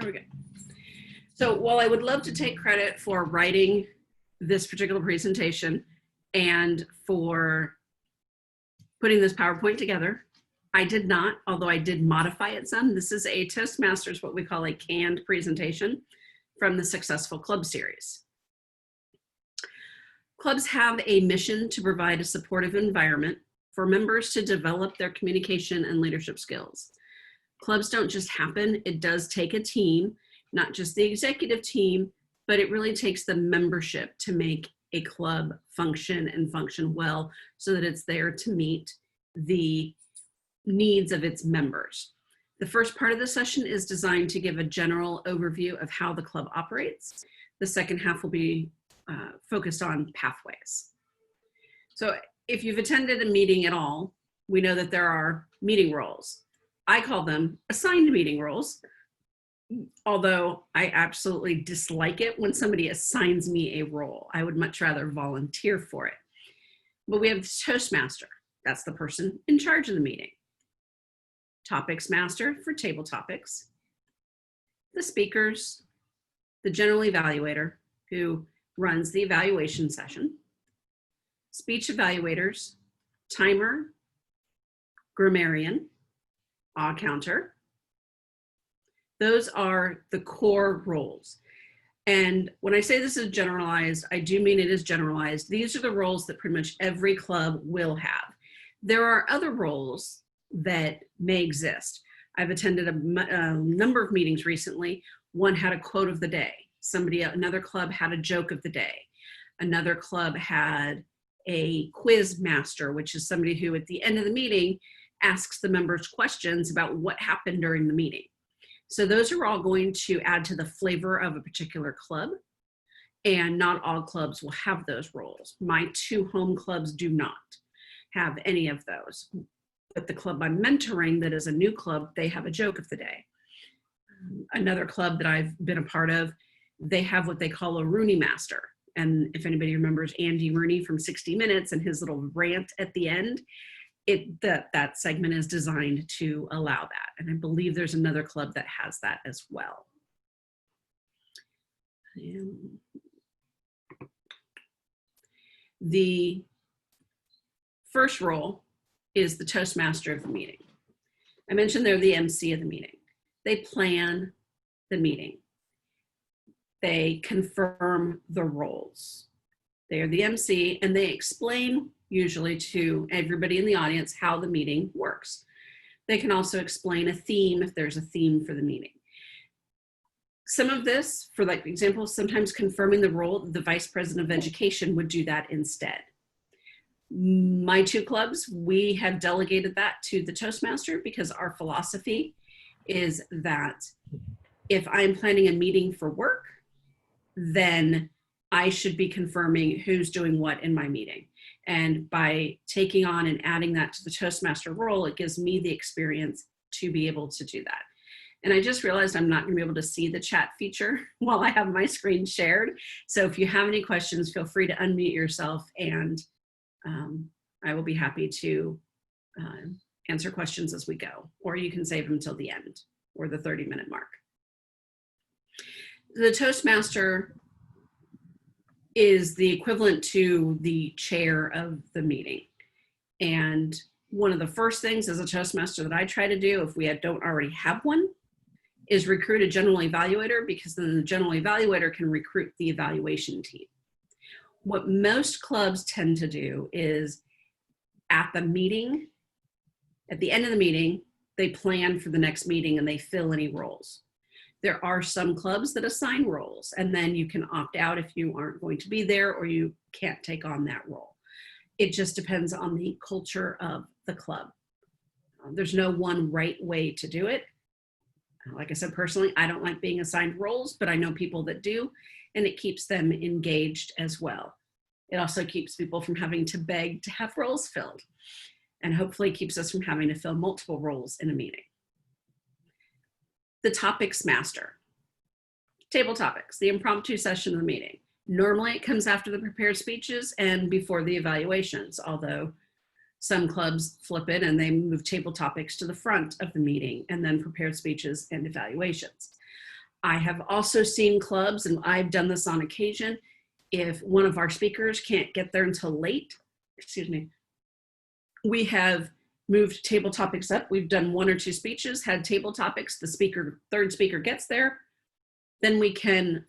There we go. So while I would love to take credit for writing this particular presentation and for putting this PowerPoint together, I did not, although I did modify it some. This is a Toastmasters, what we call a canned presentation from the Successful Club series. Clubs have a mission to provide a supportive environment for members to develop their communication and leadership skills. Clubs don't just happen. It does take a team, not just the executive team, but it really takes the membership to make a club function and function well so that it's there to meet the needs of its members. The first part of the session is designed to give a general overview of how the club operates. The second half will be focused on pathways. So if you've attended a meeting at all, we know that there are meeting roles. I call them assigned meeting roles, although I absolutely dislike it when somebody assigns me a role. I would much rather volunteer for it. But we have the Toastmaster. That's the person in charge of the meeting. Topics Master for table topics. The speakers, the general evaluator who runs the evaluation session. Speech evaluators, timer, grammarian, odd counter. Those are the core roles. And when I say this is generalized, I do mean it is generalized. These are the roles that pretty much every club will have. There are other roles that may exist. I've attended a number of meetings recently. One had a quote of the day. Another club had a joke of the day. Another club had a quiz master, which is somebody who at the end of the meeting asks the members questions about what happened during the meeting. So those are all going to add to the flavor of a particular club, and not all clubs will have those roles. My two home clubs do not have any of those. But the club I'm mentoring that is a new club, they have a joke of the day. Another club that I've been a part of, they have what they call a Rooney Master. And if anybody remembers Andy Rooney from 60 Minutes and his little rant at the end, that segment is designed to allow that. And I believe there's another club that has that as well. And the first role is the Toastmaster of the meeting. I mentioned they're the MC of the meeting. They plan the meeting. They confirm the roles. They are the MC and they explain usually to everybody in the audience how the meeting works. They can also explain a theme if there's a theme for the meeting. Some of this, for like example, sometimes confirming the role, the Vice President of Education would do that instead. My two clubs, we have delegated that to the Toastmaster because our philosophy is that if I'm planning a meeting for work, then I should be confirming who's doing what in my meeting. And by taking on and adding that to the Toastmaster role, it gives me the experience to be able to do that. And I just realized I'm not going to be able to see the chat feature while I have my screen shared. So if you have any questions, feel free to unmute yourself and I will be happy to answer questions as we go, or you can save them till the end or the 30-minute mark. The Toastmaster is the equivalent to the chair of the meeting. And one of the first things as a Toastmaster that I try to do, if we don't already have one, is recruit a general evaluator, because then the general evaluator can recruit the evaluation team. What most clubs tend to do is at the meeting, at the end of the meeting, they plan for the next meeting and they fill any roles. There are some clubs that assign roles, and then you can opt out if you aren't going to be there or you can't take on that role. It just depends on the culture of the club. There's no one right way to do it. Like I said, personally, I don't like being assigned roles, but I know people that do, and it keeps them engaged as well. It also keeps people from having to beg to have roles filled, and hopefully keeps us from having to fill multiple roles in a meeting. The Topics Master. Table topics, the impromptu session of the meeting. Normally it comes after the prepared speeches and before the evaluations, although some clubs flip it and they move table topics to the front of the meeting and then prepared speeches and evaluations. I have also seen clubs, and I've done this on occasion, if one of our speakers can't get there until late, excuse me, we have moved table topics up. We've done 1 or 2 speeches, had table topics, the third speaker gets there, then we can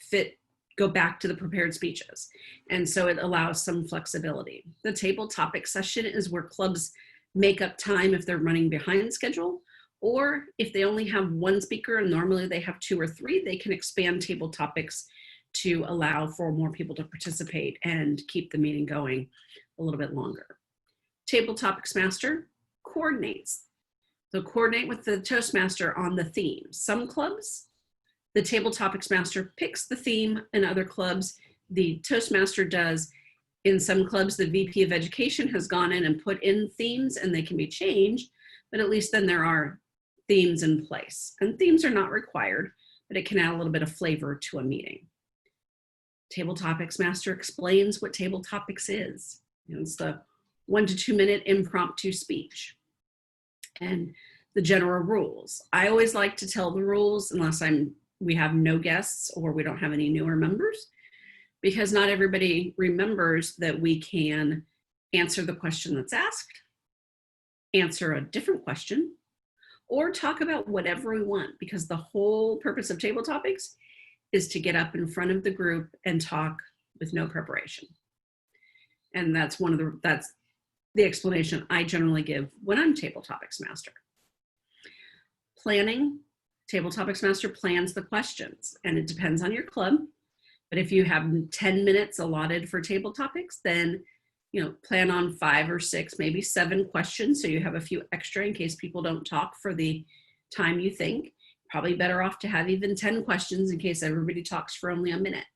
go back to the prepared speeches. And so it allows some flexibility. The table topic session is where clubs make up time if they're running behind schedule, or if they only have 1 speaker and normally they have 2 or 3, they can expand table topics to allow for more people to participate and keep the meeting going a little bit longer. Table Topics Master coordinates. So coordinate with the Toastmaster on the theme. Some clubs, the Table Topics Master picks the theme, and other clubs, the Toastmaster does. In some clubs, the VP of Education has gone in and put in themes, and they can be changed, but at least then there are themes in place. And themes are not required, but it can add a little bit of flavor to a meeting. Table Topics Master explains what table topics is. It's the 1 to 2 minute impromptu speech. And the general rules. I always like to tell the rules unless we have no guests or we don't have any newer members, because not everybody remembers that we can answer the question that's asked, answer a different question, or talk about whatever we want, because the whole purpose of table topics is to get up in front of the group and talk with no preparation. And that's the explanation I generally give when I'm Table Topics Master. Planning, Table Topics Master plans the questions, and it depends on your club. But if you have 10 minutes allotted for table topics, then plan on 5 or 6, maybe 7 questions, so you have a few extra in case people don't talk for the time you think. Probably better off to have even 10 questions in case everybody talks for only a minute.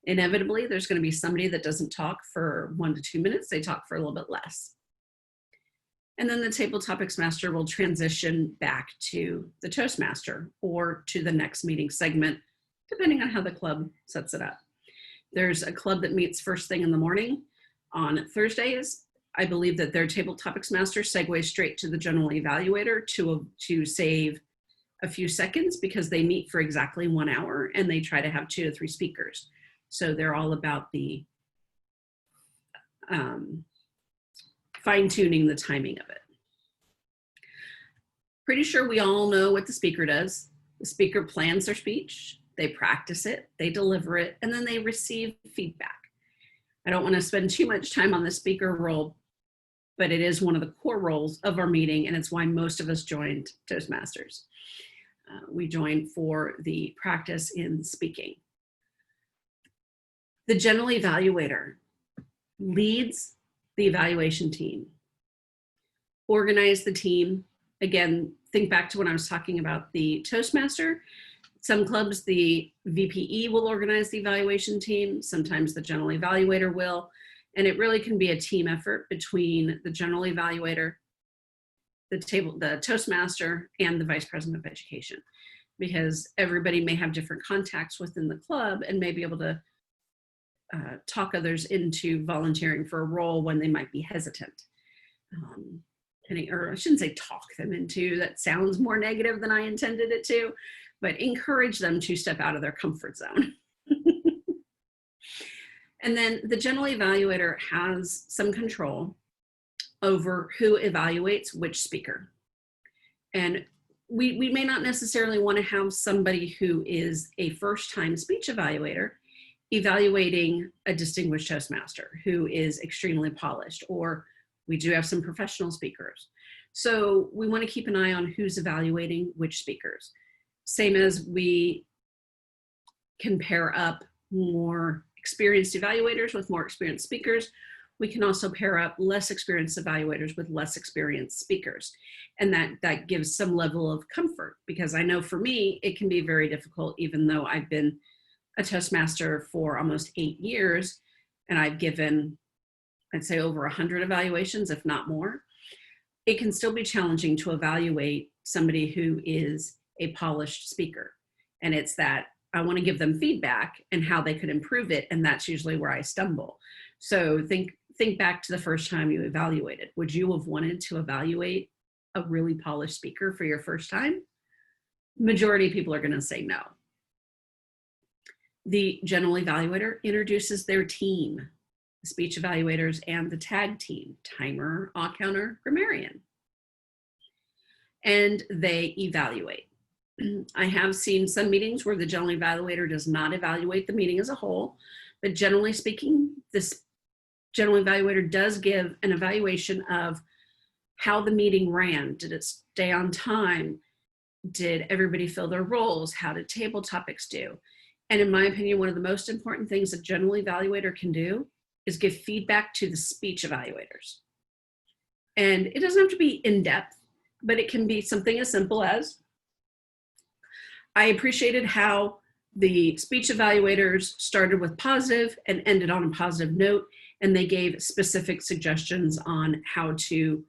Inevitably, there's going to be somebody that doesn't talk for 1 to 2 minutes. They talk for a little bit less. And then the Table Topics Master will transition back to the Toastmaster or to the next meeting segment, depending on how the club sets it up. There's a club that meets first thing in the morning on Thursdays. I believe that their Table Topics Master segues straight to the General Evaluator to save a few seconds, because they meet for exactly 1 hour and they try to have 2 to 3 speakers. So they're all about the fine-tuning the timing of it. Pretty sure we all know what the speaker does. The speaker plans their speech, they practice it, they deliver it, and then they receive feedback. I don't want to spend too much time on the speaker role, but it is one of the core roles of our meeting, and it's why most of us joined Toastmasters. We joined for the practice in speaking. The General Evaluator leads the evaluation team. Organize the team. Again, think back to when I was talking about the Toastmaster. Some clubs, the VPE will organize the evaluation team. Sometimes the General Evaluator will. And it really can be a team effort between the General Evaluator, the Toastmaster, and the Vice President of Education, because everybody may have different contacts within the club and may be able to talk others into volunteering for a role when they might be hesitant. Or I shouldn't say talk them into, that sounds more negative than I intended it to, but encourage them to step out of their comfort zone. And then the General Evaluator has some control over who evaluates which speaker. And we may not necessarily want to have somebody who is a first-time speech evaluator evaluating a distinguished Toastmaster who is extremely polished, or we do have some professional speakers. So we want to keep an eye on who's evaluating which speakers. Same as we can pair up more experienced evaluators with more experienced speakers, we can also pair up less experienced evaluators with less experienced speakers. And that gives some level of comfort, because I know for me, it can be very difficult, even though I've been a Toastmaster for almost 8 years, and I've given, I'd say, over 100 evaluations, if not more. It can still be challenging to evaluate somebody who is a polished speaker. And it's that I want to give them feedback and how they could improve it, and that's usually where I stumble. So think back to the first time you evaluated. Would you have wanted to evaluate a really polished speaker for your first time? Majority of people are going to say no. The general evaluator introduces their team, the speech evaluators and the tag team, timer, awe counter, grammarian. And they evaluate. I have seen some meetings where the general evaluator does not evaluate the meeting as a whole, but generally speaking, this general evaluator does give an evaluation of how the meeting ran. Did it stay on time? Did everybody fill their roles? How did table topics do? And in my opinion, one of the most important things a general evaluator can do is give feedback to the speech evaluators. And it doesn't have to be in depth, but it can be something as simple as, I appreciated how the speech evaluators started with positive and ended on a positive note, and they gave specific suggestions on how to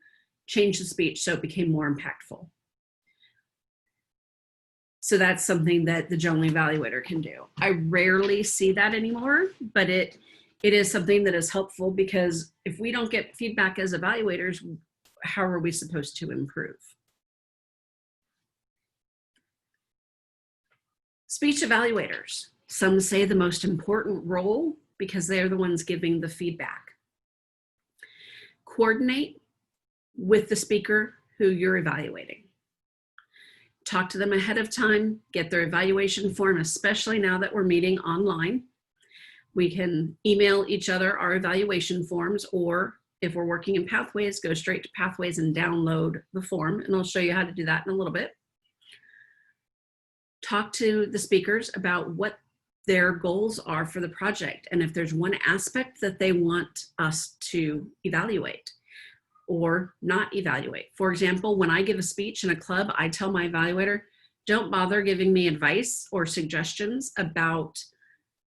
change the speech so it became more impactful. So that's something that the general evaluator can do. I rarely see that anymore, but it is something that is helpful, because if we don't get feedback as evaluators, how are we supposed to improve? Speech evaluators, some say the most important role because they're the ones giving the feedback. Coordinate with the speaker who you're evaluating. Talk to them ahead of time, get their evaluation form, especially now that we're meeting online. We can email each other our evaluation forms, or if we're working in Pathways, go straight to Pathways and download the form, and I'll show you how to do that in a little bit. Talk to the speakers about what their goals are for the project, and if there's one aspect that they want us to evaluate or not evaluate. For example, when I give a speech in a club, I tell my evaluator, don't bother giving me advice or suggestions about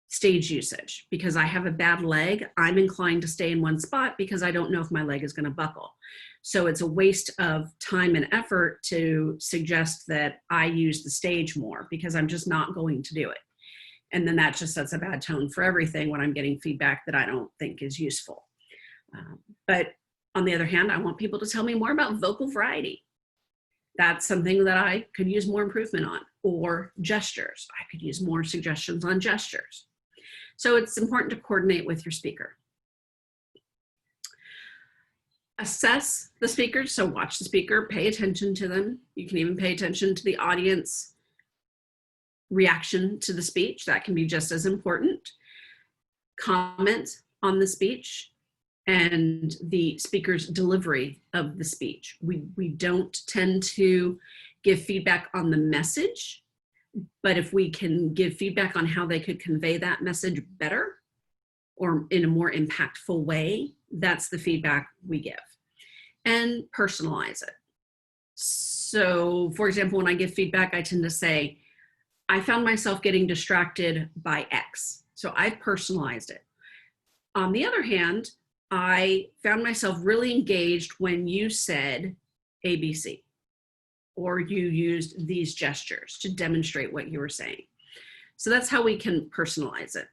stage usage, because I have a bad leg. I'm inclined to stay in one spot because I don't know if my leg is going to buckle. So it's a waste of time and effort to suggest that I use the stage more, because I'm just not going to do it. And then that just sets a bad tone for everything when I'm getting feedback that I don't think is useful. But on the other hand, I want people to tell me more about vocal variety. That's something that I could use more improvement on, or gestures. I could use more suggestions on gestures. So it's important to coordinate with your speaker. Assess the speakers, so watch the speaker, pay attention to them. You can even pay attention to the audience reaction to the speech. That can be just as important. Comment on the speech and the speaker's delivery of the speech. We don't tend to give feedback on the message, but if we can give feedback on how they could convey that message better or in a more impactful way, that's the feedback we give. And personalize it. So for example, when I give feedback, I tend to say, I found myself getting distracted by X. So I've personalized it. On the other hand, I found myself really engaged when you said ABC, or you used these gestures to demonstrate what you were saying. So that's how we can personalize it.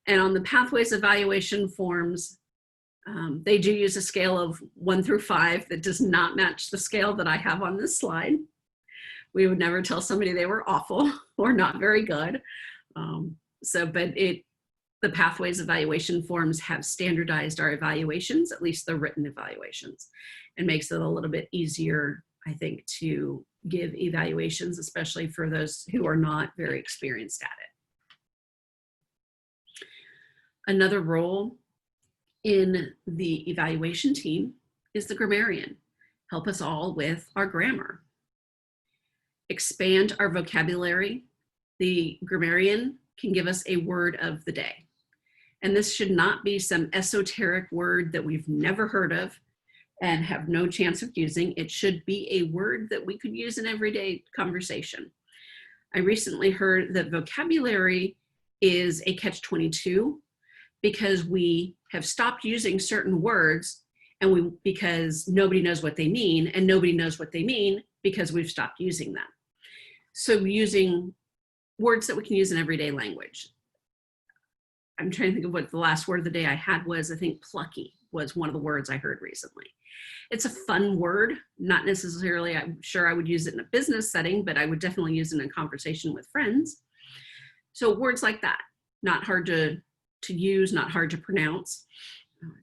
And on the Pathways evaluation forms, they do use a scale of 1 through 5 that does not match the scale that I have on this slide. We would never tell somebody they were awful or not very good. The Pathways evaluation forms have standardized our evaluations, at least the written evaluations, and makes it a little bit easier, I think, to give evaluations, especially for those who are not very experienced at it. Another role in the evaluation team is the grammarian. Help us all with our grammar. Expand our vocabulary. The grammarian can give us a word of the day. And this should not be some esoteric word that we've never heard of and have no chance of using. It should be a word that we could use in everyday conversation. I recently heard that vocabulary is a catch-22 because we have stopped using certain words because nobody knows what they mean, and nobody knows what they mean because we've stopped using them. So using words that we can use in everyday language. I'm trying to think of what the last word of the day I had was. I think plucky was one of the words I heard recently. It's a fun word, not necessarily, I'm sure I would use it in a business setting, but I would definitely use it in a conversation with friends. So words like that, not hard to use, not hard to pronounce,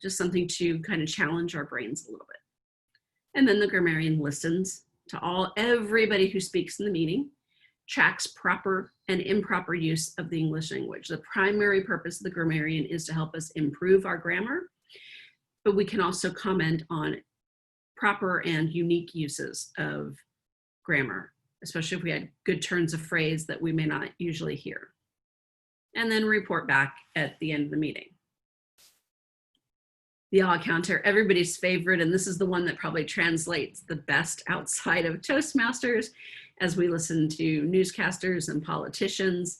just something to kind of challenge our brains a little bit. And then the grammarian listens to everybody who speaks in the meeting, tracks proper and improper use of the English language. The primary purpose of the grammarian is to help us improve our grammar, but we can also comment on proper and unique uses of grammar, especially if we had good turns of phrase that we may not usually hear. And then report back at the end of the meeting. The awe counter, everybody's favorite, and this is the one that probably translates the best outside of Toastmasters as we listen to newscasters and politicians.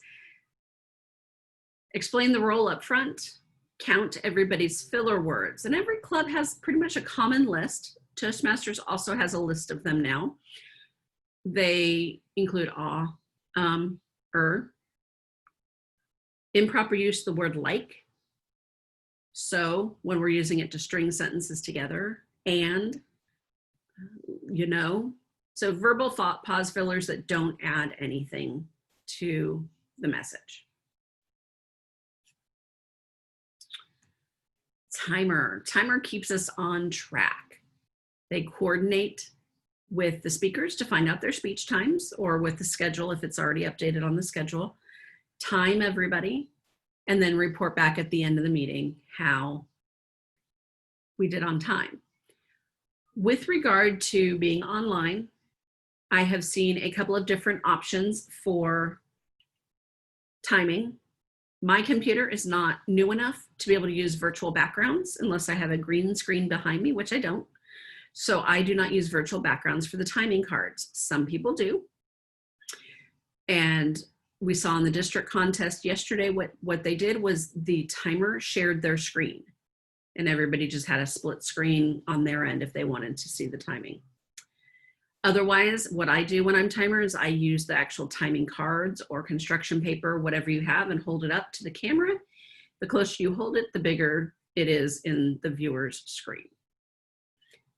Explain the role up front, count everybody's filler words, and every club has pretty much a common list. Toastmasters also has a list of them now. They include improper use of the word like. So when we're using it to string sentences together, and, so verbal pause fillers that don't add anything to the message. Timer keeps us on track. They coordinate with the speakers to find out their speech times, or with the schedule if it's already updated on the schedule, time everybody, and then report back at the end of the meeting how we did on time. With regard to being online, I have seen a couple of different options for timing. My computer is not new enough to be able to use virtual backgrounds unless I have a green screen behind me, which I don't. So I do not use virtual backgrounds for the timing cards. Some people do. And we saw in the district contest yesterday, what they did was the timer shared their screen, and everybody just had a split screen on their end if they wanted to see the timing. Otherwise, what I do when I'm timer is I use the actual timing cards or construction paper, whatever you have, and hold it up to the camera. The closer you hold it, the bigger it is in the viewer's screen.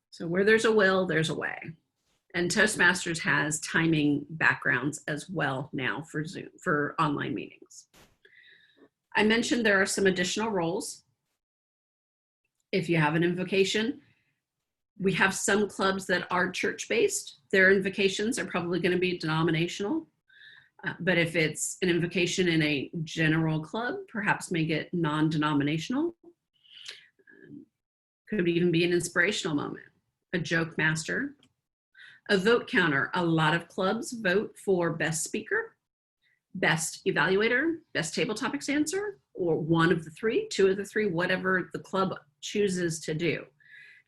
So where there's a will, there's a way. And Toastmasters has timing backgrounds as well now for Zoom, for online meetings. I mentioned there are some additional roles. If you have an invocation, we have some clubs that are church-based. Their invocations are probably going to be denominational. But if it's an invocation in a general club, perhaps make it non-denominational. Could even be an inspirational moment, a joke master. A vote counter. A lot of clubs vote for best speaker, best evaluator, best table topics answer, or one of the three, two of the three, whatever the club chooses to do.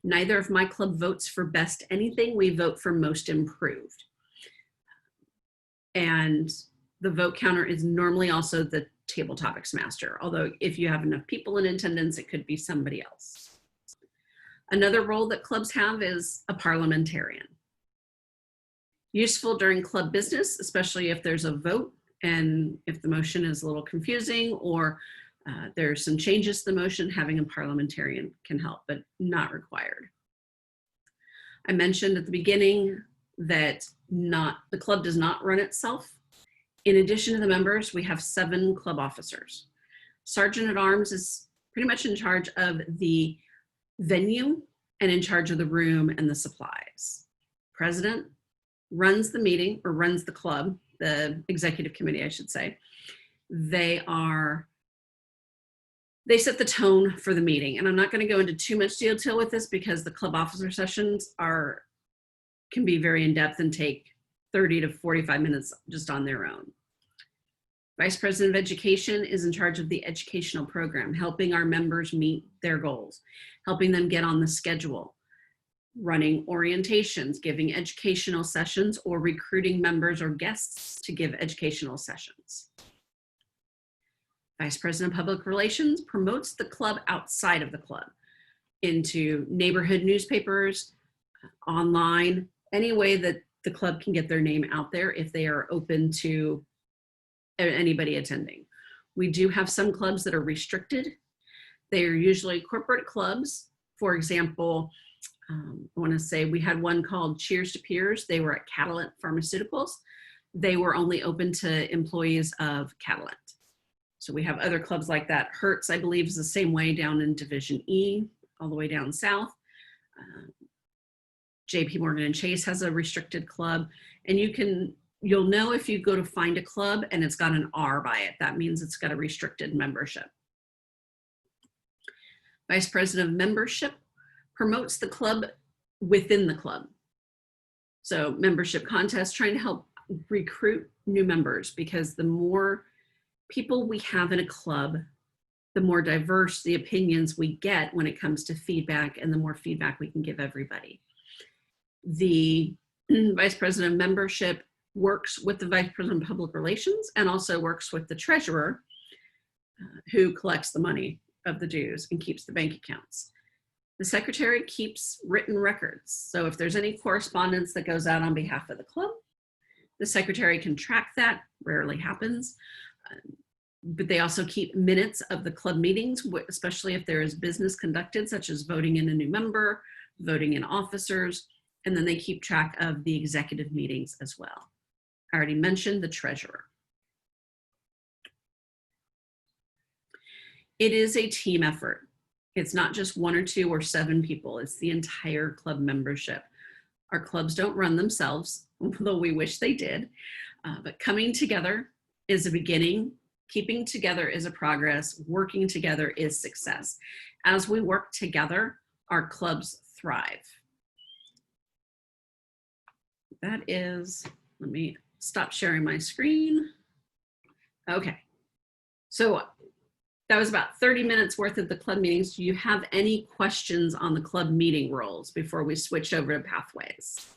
Neither of my club votes for best anything. We vote for most improved. And the vote counter is normally also the table topics master, although if you have enough people in attendance, it could be somebody else. Another role that clubs have is a parliamentarian. Useful during club business, especially if there's a vote and if the motion is a little confusing or there's some changes to the motion, having a parliamentarian can help, but not required. I mentioned at the beginning that the club does not run itself. In addition to the members, we have 7 club officers. Sergeant at Arms is pretty much in charge of the venue and in charge of the room and the supplies. President runs the meeting, or runs the club, the executive committee, I should say. They set the tone for the meeting. And I'm not going to go into too much detail with this because the club officer sessions can be very in-depth and take 30 to 45 minutes just on their own. Vice President of Education is in charge of the educational program, helping our members meet their goals, helping them get on the schedule, running orientations, giving educational sessions, or recruiting members or guests to give educational sessions. Vice President of Public Relations promotes the club outside of the club into neighborhood newspapers, online, any way that the club can get their name out there if they are open to anybody attending. We do have some clubs that are restricted. They are usually corporate clubs. For example, I want to say we had one called Cheers to Peers. They were at Catalent Pharmaceuticals. They were only open to employees of Catalent. So we have other clubs like that. Hertz, I believe, is the same way down in Division E, all the way down south. JP Morgan and Chase has a restricted club, and you'll know if you go to find a club and it's got an R by it. That means it's got a restricted membership. Vice President of Membership promotes the club within the club. So membership contests, trying to help recruit new members, because the more people we have in a club, the more diverse the opinions we get when it comes to feedback, and the more feedback we can give everybody. The Vice President of Membership works with the Vice President of Public Relations and also works with the treasurer, who collects the money of the dues and keeps the bank accounts. The secretary keeps written records. So if there's any correspondence that goes out on behalf of the club, the secretary can track that. Rarely happens. But they also keep minutes of the club meetings, especially if there is business conducted, such as voting in a new member, voting in officers, and then they keep track of the executive meetings as well. I already mentioned the treasurer. It is a team effort. It's not just 1 or 2 or 7 people. It's the entire club membership. Our clubs don't run themselves, although we wish they did. But coming together is a beginning. Keeping together is a progress. Working together is success. As we work together, our clubs thrive. That is, let me stop sharing my screen. Okay, so that was about 30 minutes worth of the club meetings. Do you have any questions on the club meeting roles before we switch over to pathways?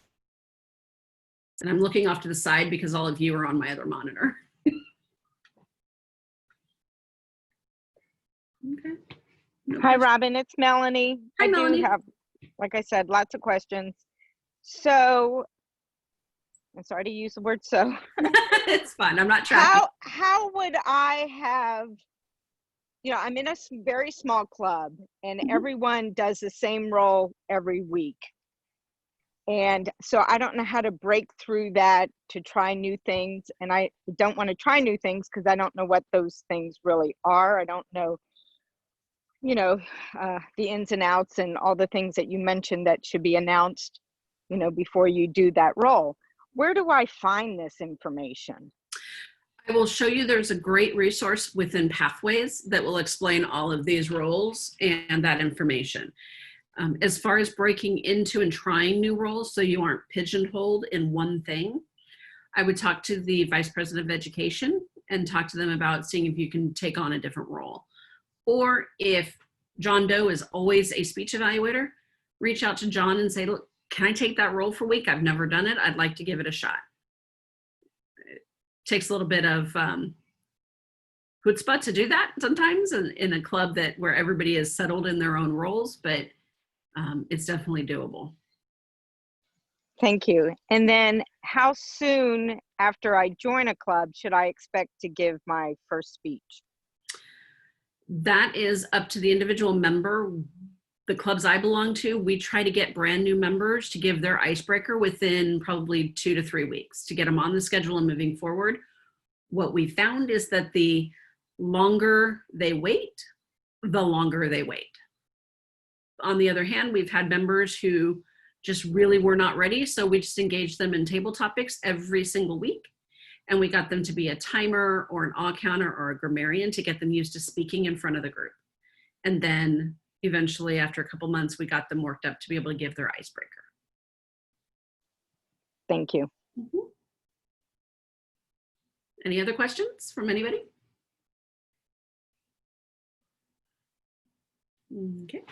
And I'm looking off to the side because all of you are on my other monitor. Okay. No Hi, questions. Robyn, it's Melanie. Hi, Melanie. I do have, like I said, lots of questions. So, I'm sorry to use the word so. It's fine. I'm not tracking. How would I have, I'm in a very small club and everyone does the same role every week. And so I don't know how to break through that to try new things. And I don't want to try new things because I don't know what those things really are. I don't know, the ins and outs and all the things that you mentioned that should be announced, before you do that role. Where do I find this information? I will show you there's a great resource within Pathways that will explain all of these roles and that information. As far as breaking into and trying new roles so you aren't pigeonholed in one thing, I would talk to the Vice President of Education and talk to them about seeing if you can take on a different role. Or if John Doe is always a speech evaluator, reach out to John and say, look, can I take that role for a week? I've never done it. I'd like to give it a shot. It takes a little bit of chutzpah to do that sometimes in a club where everybody is settled in their own roles, but it's definitely doable. Thank you. And then how soon after I join a club should I expect to give my first speech? That is up to the individual member. The clubs I belong to, we try to get brand new members to give their icebreaker within probably 2 to 3 weeks to get them on the schedule and moving forward. What we found is that the longer they wait, the longer they wait. On the other hand, we've had members who just really were not ready, so we just engaged them in table topics every single week. And we got them to be a timer or an awe counter or a grammarian to get them used to speaking in front of the group. And then eventually, after a couple months, we got them worked up to be able to give their icebreaker. Thank you. Mm-hmm. Any other questions from anybody? Okay.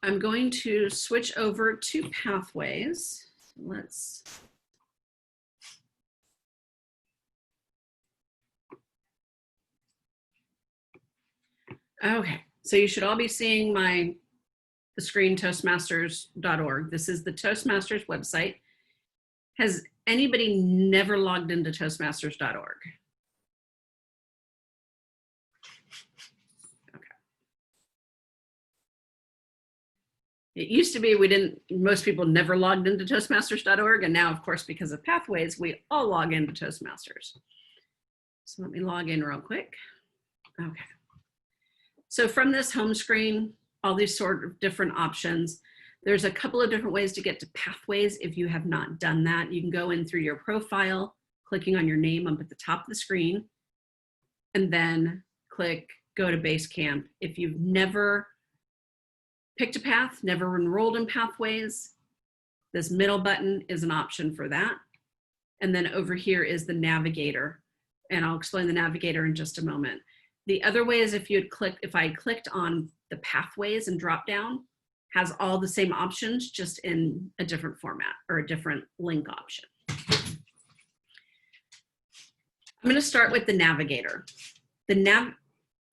I'm going to switch over to Pathways. Let's. Okay, so you should all be seeing the screen, Toastmasters.org. This is the Toastmasters website. Has anybody never logged into Toastmasters.org? Okay. It used to be most people never logged into Toastmasters.org, and now, of course, because of Pathways, we all log into Toastmasters. So let me log in real quick. Okay. So from this home screen, all these sort of different options, there's a couple of different ways to get to pathways. If you have not done that, you can go in through your profile, clicking on your name up at the top of the screen, and then click go to Basecamp. If you've never picked a path, never enrolled in pathways, this middle button is an option for that. And then over here is the navigator. And I'll explain the navigator in just a moment. The other way is if I clicked on the pathways and drop down, has all the same options, just in a different format or a different link option. I'm going to start with the navigator.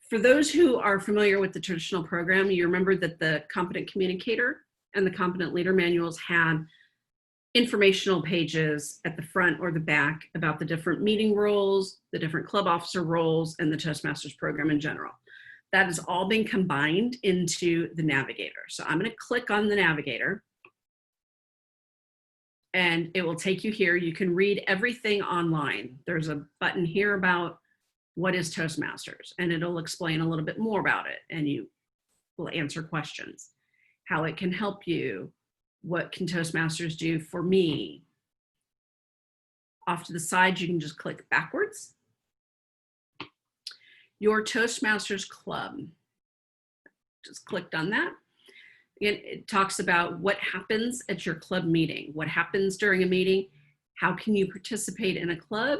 For those who are familiar with the traditional program, you remember that the Competent Communicator and the Competent Leader manuals had informational pages at the front or the back about the different meeting roles, the different club officer roles, and the Toastmasters program in general. That has all been combined into the navigator. So I'm going to click on the navigator and it will take you here. You can read everything online. There's a button here about what is Toastmasters, and it'll explain a little bit more about it, and you will answer questions, how it can help you, what can Toastmasters do for me. Off to the side, you can just click backwards. Your Toastmasters club. Just clicked on that. Again, it talks about what happens at your club meeting, what happens during a meeting, how can you participate in a club.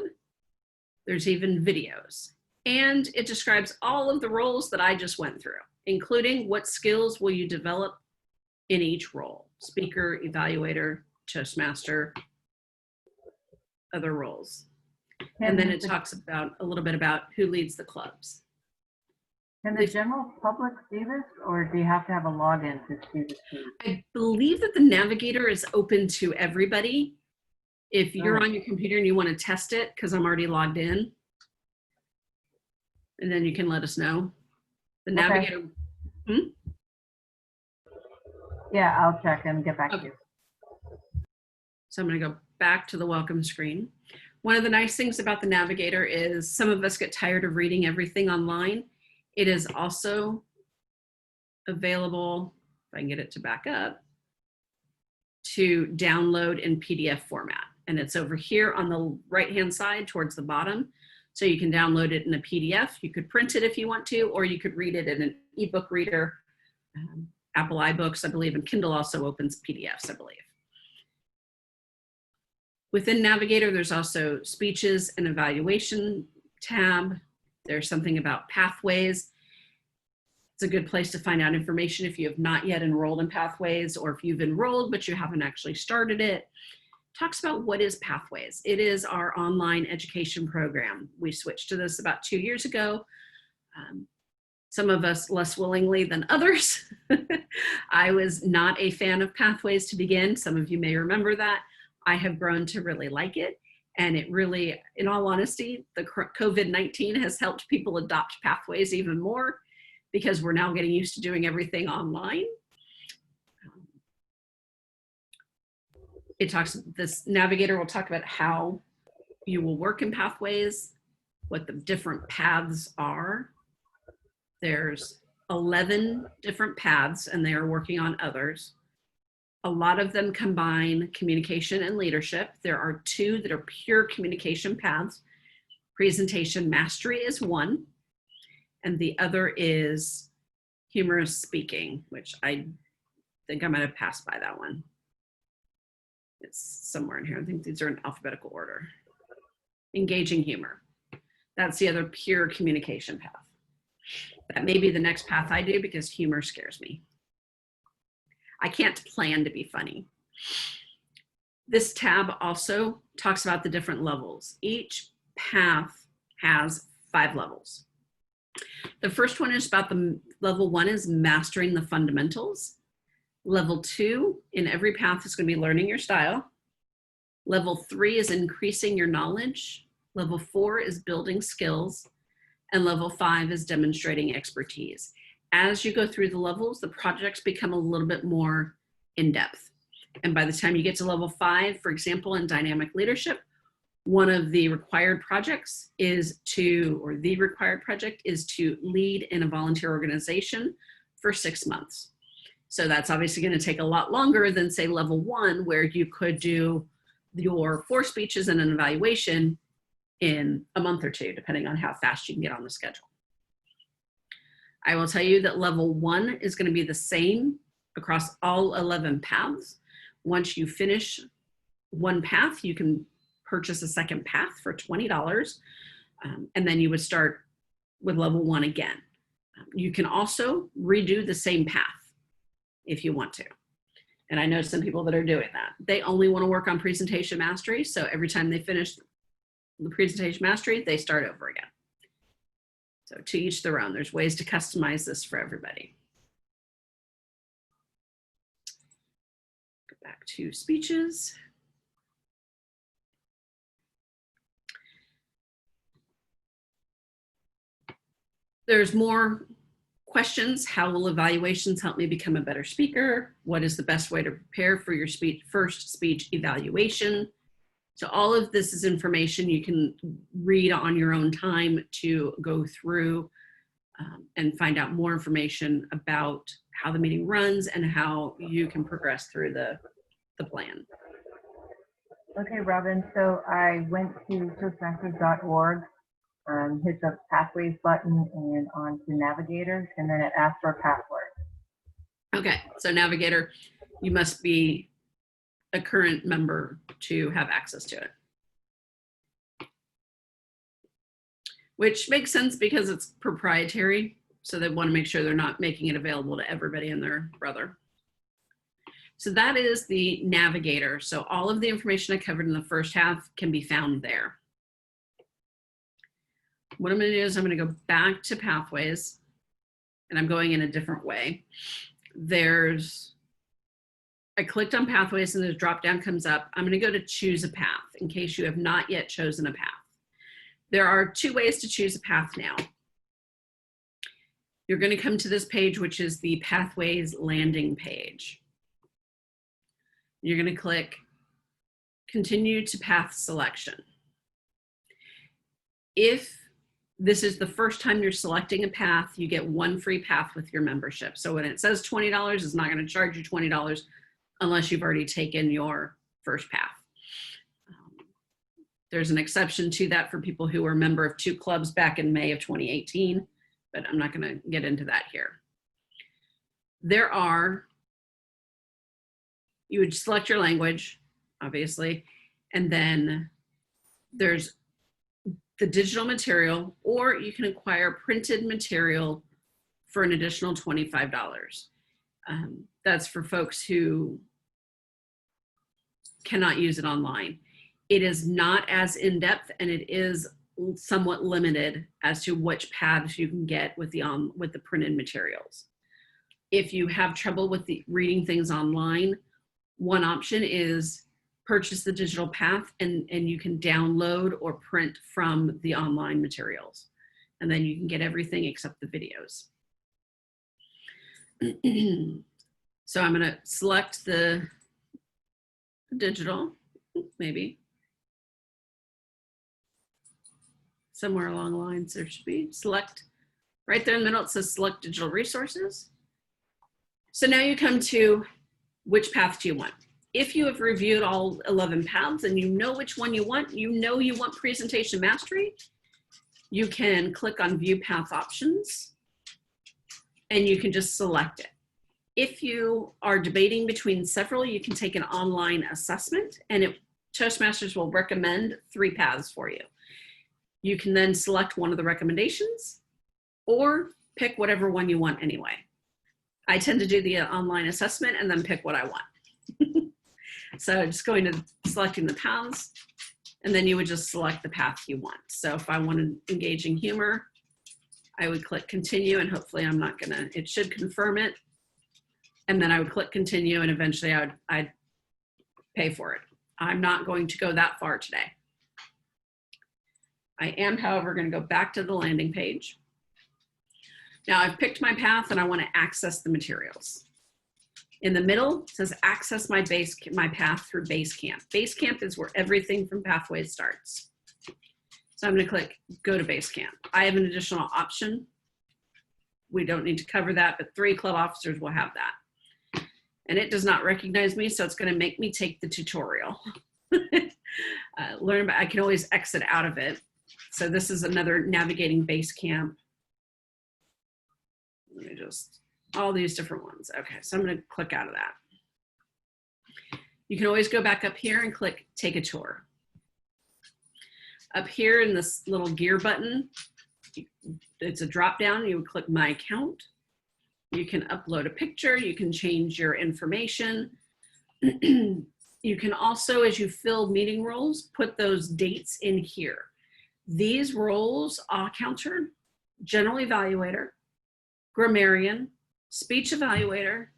There's even videos. And it describes all of the roles that I just went through, including what skills will you develop in each role: speaker, evaluator, Toastmaster, other roles. And then it talks about a little bit about who leads the clubs. Can the general public see this, or do you have to have a login to see this? I believe that the navigator is open to everybody. If you're on your computer and you want to test it, because I'm already logged in, and then you can let us know. The navigator. Yeah, I'll check and get back to you. So I'm going to go back to the welcome screen. One of the nice things about the navigator is some of us get tired of reading everything online. It is also available, if I can get it to back up, to download in PDF format. And it's over here on the right-hand side towards the bottom. So you can download it in a PDF. You could print it if you want to, or you could read it in an ebook reader. Apple iBooks, I believe, and Kindle also opens PDFs, I believe. Within Navigator, there's also speeches and evaluation tab. There's something about pathways. It's a good place to find out information if you have not yet enrolled in pathways, or if you've enrolled but you haven't actually started it. Talks about what is Pathways. It is our online education program. We switched to this about 2 years ago. Some of us less willingly than others. I was not a fan of Pathways to begin. Some of you may remember that. I have grown to really like it. And it really, in all honesty, the COVID-19 has helped people adopt Pathways even more, because we're now getting used to doing everything online. This navigator will talk about how you will work in Pathways, what the different paths are. There's 11 different paths, and they are working on others. A lot of them combine communication and leadership. There are 2 that are pure communication paths. Presentation mastery is one, and the other is humorous speaking, which I think I might have passed by that one. It's somewhere in here. I think these are in alphabetical order. Engaging humor. That's the other pure communication path. That may be the next path I do, because humor scares me. I can't plan to be funny. This tab also talks about the different levels. Each path has 5 levels. The first one is about level 1 is mastering the fundamentals. Level 2 in every path is going to be learning your style. Level 3 is increasing your knowledge. Level 4 is building skills. And level 5 is demonstrating expertise. As you go through the levels, the projects become a little bit more in depth. And by the time you get to level 5, for example, in dynamic leadership, One of the required projects is to, or the required project is to lead in a volunteer organization for 6 months. So that's obviously going to take a lot longer than, say, level 1, where you could do your 4 speeches and an evaluation in a month or 2, depending on how fast you can get on the schedule. I will tell you that level 1 is going to be the same across all 11 paths. Once you finish one path, you can purchase a second path for $20, and then you would start with level 1 again. You can also redo the same path if you want to. And I know some people that are doing that. They only want to work on presentation mastery, so every time they finish the presentation mastery, they start over again. So to each their own. There's ways to customize this for everybody. Go back to speeches. There's more questions. How will evaluations help me become a better speaker? What is the best way to prepare for your first speech evaluation? So all of this is information you can read on your own time to go through and find out more information about how the meeting runs and how you can progress through the plan. Okay, Robyn, so I went to Toastmasters.org, hit the Pathways button and onto Navigator, and then it asked for a password. Okay, so Navigator, you must be a current member to have access to it. Which makes sense because it's proprietary, so they want to make sure they're not making it available to everybody and their brother. So that is the Navigator. So all of the information I covered in the first half can be found there. What I'm going to do is I'm going to go back to Pathways, and I'm going in a different way. I clicked on Pathways and the drop down comes up. I'm going to go to choose a path in case you have not yet chosen a path. There are 2 ways to choose a path now. You're going to come to this page, which is the Pathways landing page. You're going to click Continue to Path Selection. If this is the first time you're selecting a path, you get 1 free path with your membership. So when it says $20, it's not going to charge you $20 unless you've already taken your first path. There's an exception to that for people who were a member of 2 clubs back in May of 2018, but I'm not going to get into that here. You would select your language, obviously, and then there's the digital material, or you can acquire printed material for an additional $25. That's for folks who cannot use it online. It is not as in-depth, and it is somewhat limited as to which paths you can get with the printed materials. If you have trouble with reading things online, one option is purchase the digital path, and you can download or print from the online materials. And then you can get everything except the videos. So I'm going to select the digital, maybe. Somewhere along the lines there should be. Select, right there in the middle it says select digital resources. So now you come to which path do you want. If you have reviewed all 11 paths and you know which one you want, you want presentation mastery, you can click on view path options and you can just select it. If you are debating between several, you can take an online assessment, and Toastmasters will recommend 3 paths for you. You can then select one of the recommendations or pick whatever one you want anyway. I tend to do the online assessment and then pick what I want. So just going to selecting the paths, and then you would just select the path you want. So if I wanted engaging humor, I would click continue, and hopefully it should confirm it. And then I would click continue, and eventually I'd pay for it. I'm not going to go that far today. I am, however, going to go back to the landing page. Now I've picked my path and I want to access the materials. In the middle, it says access my path through Basecamp. Basecamp is where everything from Pathways starts. So I'm going to click go to Basecamp. I have an additional option. We don't need to cover that, but 3 club officers will have that. And it does not recognize me, so it's going to make me take the tutorial. I can always exit out of it. So this is another navigating Basecamp. Let me just, all these different ones. Okay, so I'm going to click out of that. You can always go back up here and click take a tour. Up here in this little gear button, it's a drop down. You would click my account. You can upload a picture. You can change your information. You can also, as you fill meeting roles, put those dates in here. These roles are counter, general evaluator, grammarian, speech evaluator,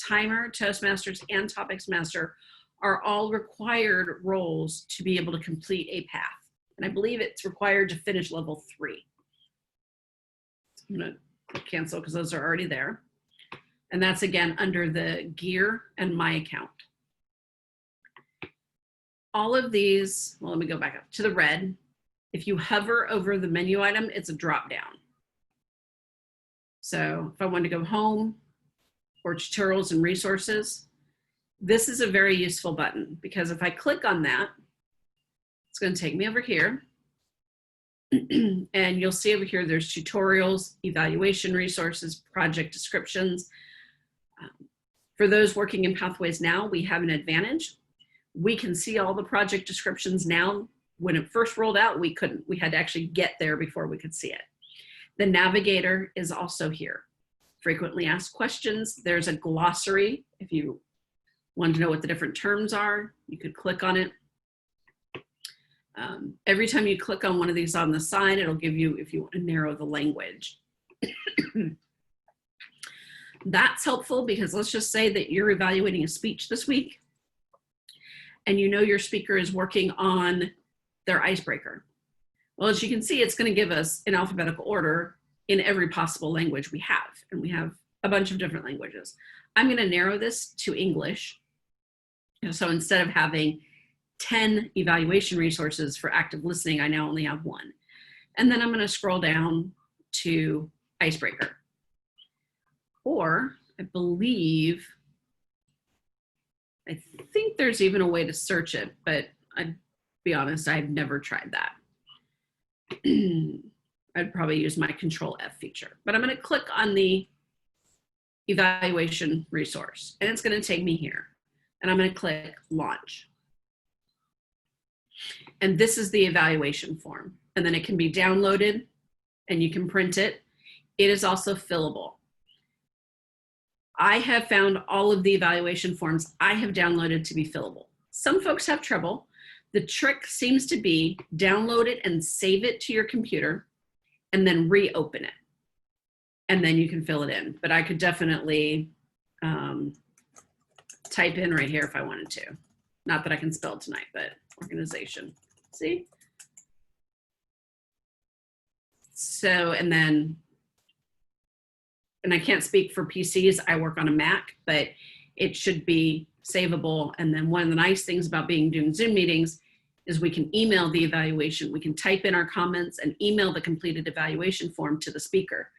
timer, Toastmasters, and topics master are all required roles to be able to complete a path. And I believe it's required to finish level 3. I'm gonna click cancel because those are already there. And that's again under the gear and my account. All of these, well, let me go back up to the red. If you hover over the menu item, it's a drop down. So if I want to go home or tutorials and resources, this is a very useful button because if I click on that, it's going to take me over here. And you'll see over here, there's tutorials, evaluation resources, project descriptions. For those working in Pathways now, we have an advantage. We can see all the project descriptions now. When it first rolled out, we couldn't. We had to actually get there before we could see it. The navigator is also here. Frequently asked questions. There's a glossary. If you want to know what the different terms are, you could click on it. Every time you click on one of these on the side, it'll give you, if you want to narrow the language. That's helpful because let's just say that you're evaluating a speech this week and you know your speaker is working on their icebreaker. Well, as you can see, it's going to give us in alphabetical order in every possible language we have, and we have a bunch of different languages. I'm going to narrow this to English. So instead of having 10 evaluation resources for active listening, I now only have 1. And then I'm going to scroll down to icebreaker. Or I think there's even a way to search it, but I'd be honest, I've never tried that. I'd probably use my Control F feature, but I'm going to click on the evaluation resource and it's going to take me here and I'm going to click launch. And this is the evaluation form. And then it can be downloaded and you can print it. It is also fillable. I have found all of the evaluation forms I have downloaded to be fillable. Some folks have trouble. The trick seems to be download it and save it to your computer and then reopen it. And then you can fill it in. But I could definitely type in right here if I wanted to. Not that I can spell tonight, but organization. See? So, and I can't speak for PCs, I work on a Mac, but it should be savable. And then one of the nice things about doing Zoom meetings is we can email the evaluation. We can type in our comments and email the completed evaluation form to the speaker.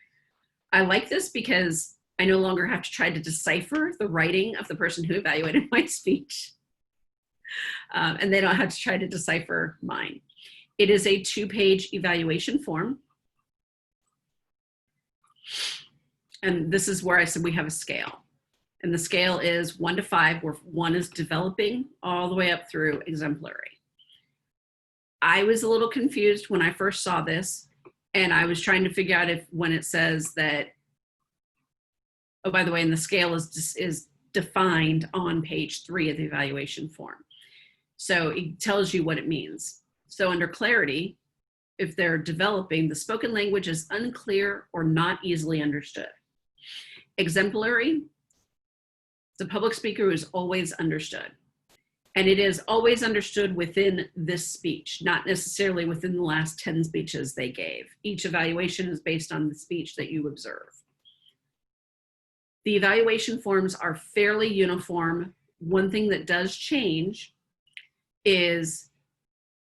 I like this because I no longer have to try to decipher the writing of the person who evaluated my speech. And they don't have to try to decipher mine. It is a 2-page evaluation form. And this is where I said we have a scale. And the scale is 1 to 5, where 1 is developing all the way up through exemplary. I was a little confused when I first saw this, and I was trying to figure out if when it says that, oh, by the way, and the scale is defined on page 3 of the evaluation form. So it tells you what it means. So under clarity, if they're developing, the spoken language is unclear or not easily understood. Exemplary, the public speaker who is always understood. And it is always understood within this speech, not necessarily within the last 10 speeches they gave. Each evaluation is based on the speech that you observe. The evaluation forms are fairly uniform. One thing that does change is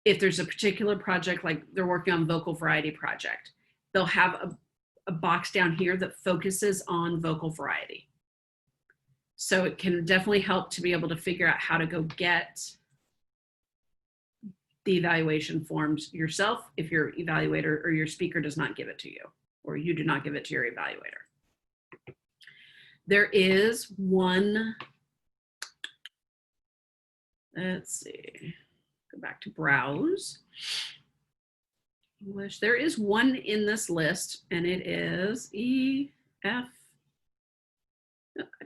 if there's a particular project, like they're working on vocal variety project, they'll have a box down here that focuses on vocal variety. So it can definitely help to be able to figure out how to go get the evaluation forms yourself if your evaluator or your speaker does not give it to you, or you do not give it to your evaluator. There is one, let's see, go back to browse. English. There is one in this list, and it is I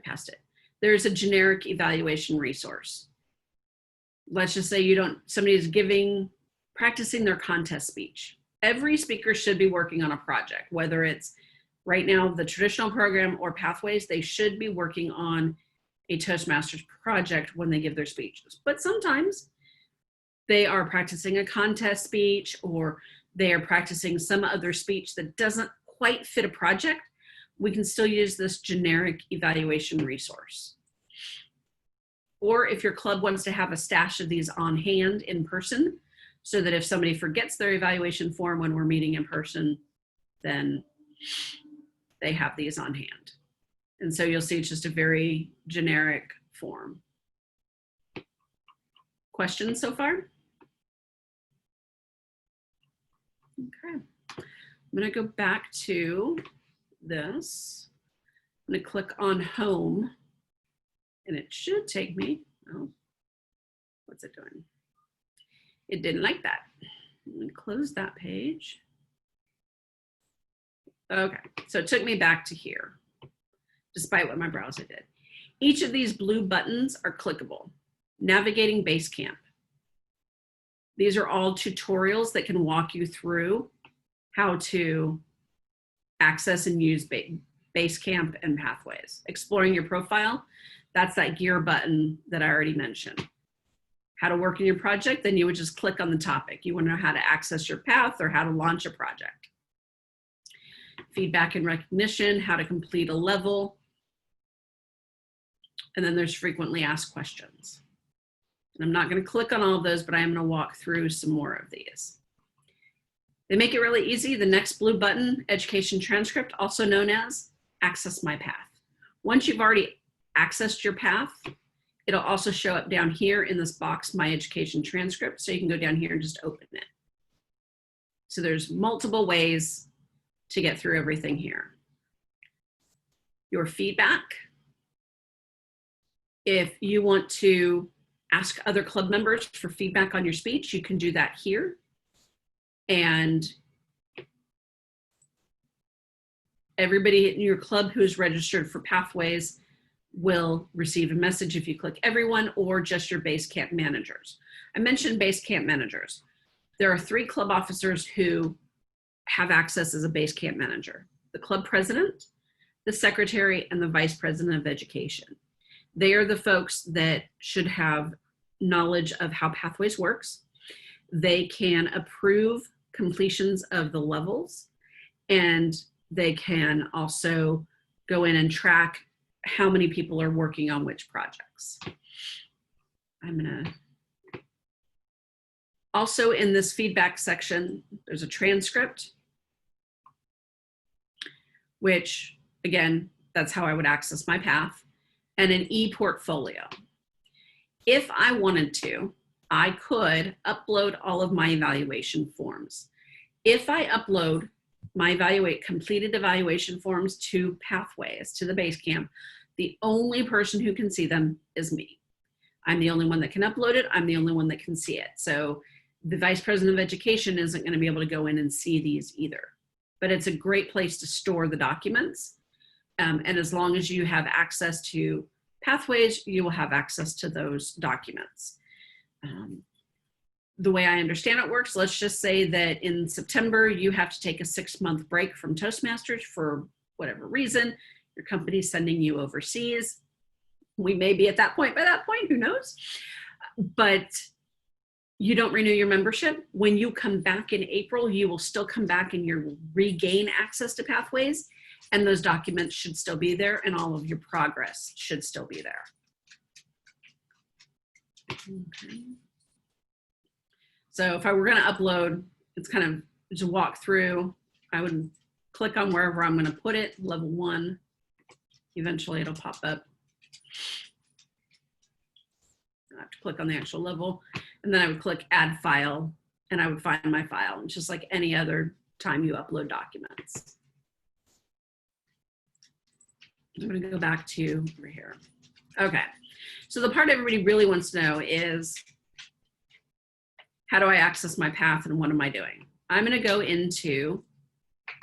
passed it. There's a generic evaluation resource. Let's just say somebody is practicing their contest speech. Every speaker should be working on a project, whether it's right now the traditional program or Pathways. They should be working on a Toastmasters project when they give their speeches. But sometimes they are practicing a contest speech, or they are practicing some other speech that doesn't quite fit a project. We can still use this generic evaluation resource. Or if your club wants to have a stash of these on hand in person, so that if somebody forgets their evaluation form when we're meeting in person, then they have these on hand. And so you'll see it's just a very generic form. Questions so far? Okay, I'm gonna go back to this. I'm gonna click on home, and it should take me, oh, what's it doing? It didn't like that. I'm gonna close that page. Okay, so it took me back to here, despite what my browser did. Each of these blue buttons are clickable. Navigating Basecamp. These are all tutorials that can walk you through how to access and use Basecamp and Pathways. Exploring your profile, that's that gear button that I already mentioned. How to work in your project, then you would just click on the topic. You want to know how to access your path or how to launch a project. Feedback and recognition, how to complete a level. And then there's frequently asked questions. And I'm not going to click on all of those, but I am going to walk through some more of these. They make it really easy. The next blue button, Education Transcript, also known as Access My Path. Once you've already accessed your path, it'll also show up down here in this box, My Education Transcript, so you can go down here and just open it. So there's multiple ways to get through everything here. Your feedback. If you want to ask other club members for feedback on your speech, you can do that here. And everybody in your club who is registered for Pathways will receive a message if you click everyone, or just your Basecamp managers. I mentioned Basecamp managers. There are 3 club officers who have access as a Basecamp manager: the club president, the secretary, and the vice president of education. They are the folks that should have knowledge of how Pathways works. They can approve completions of the levels, and they can also go in and track how many people are working on which projects. Also in this feedback section, there's a transcript, which again, that's how I would access my path, and an e-portfolio. If I wanted to, I could upload all of my evaluation forms. If I upload my completed evaluation forms to Pathways, to the Basecamp, the only person who can see them is me. I'm the only one that can upload it. I'm the only one that can see it. So the vice president of education isn't going to be able to go in and see these either. But it's a great place to store the documents. And as long as you have access to Pathways, you will have access to those documents. The way I understand it works, let's just say that in September, you have to take a 6-month break from Toastmasters for whatever reason. Your company's sending you overseas. We may be at that point by that point, who knows? But you don't renew your membership. When you come back in April, you will still come back and you regain access to Pathways. And those documents should still be there, and all of your progress should still be there. Okay. So if I were going to upload, it's kind of just walk through. I would click on wherever I'm going to put it, level 1. Eventually it'll pop up. I have to click on the actual level, and then I would click add file, and I would find my file, just like any other time you upload documents. I'm going to go back to over here. Okay, so the part everybody really wants to know is, how do I access my path and what am I doing? I'm going to go into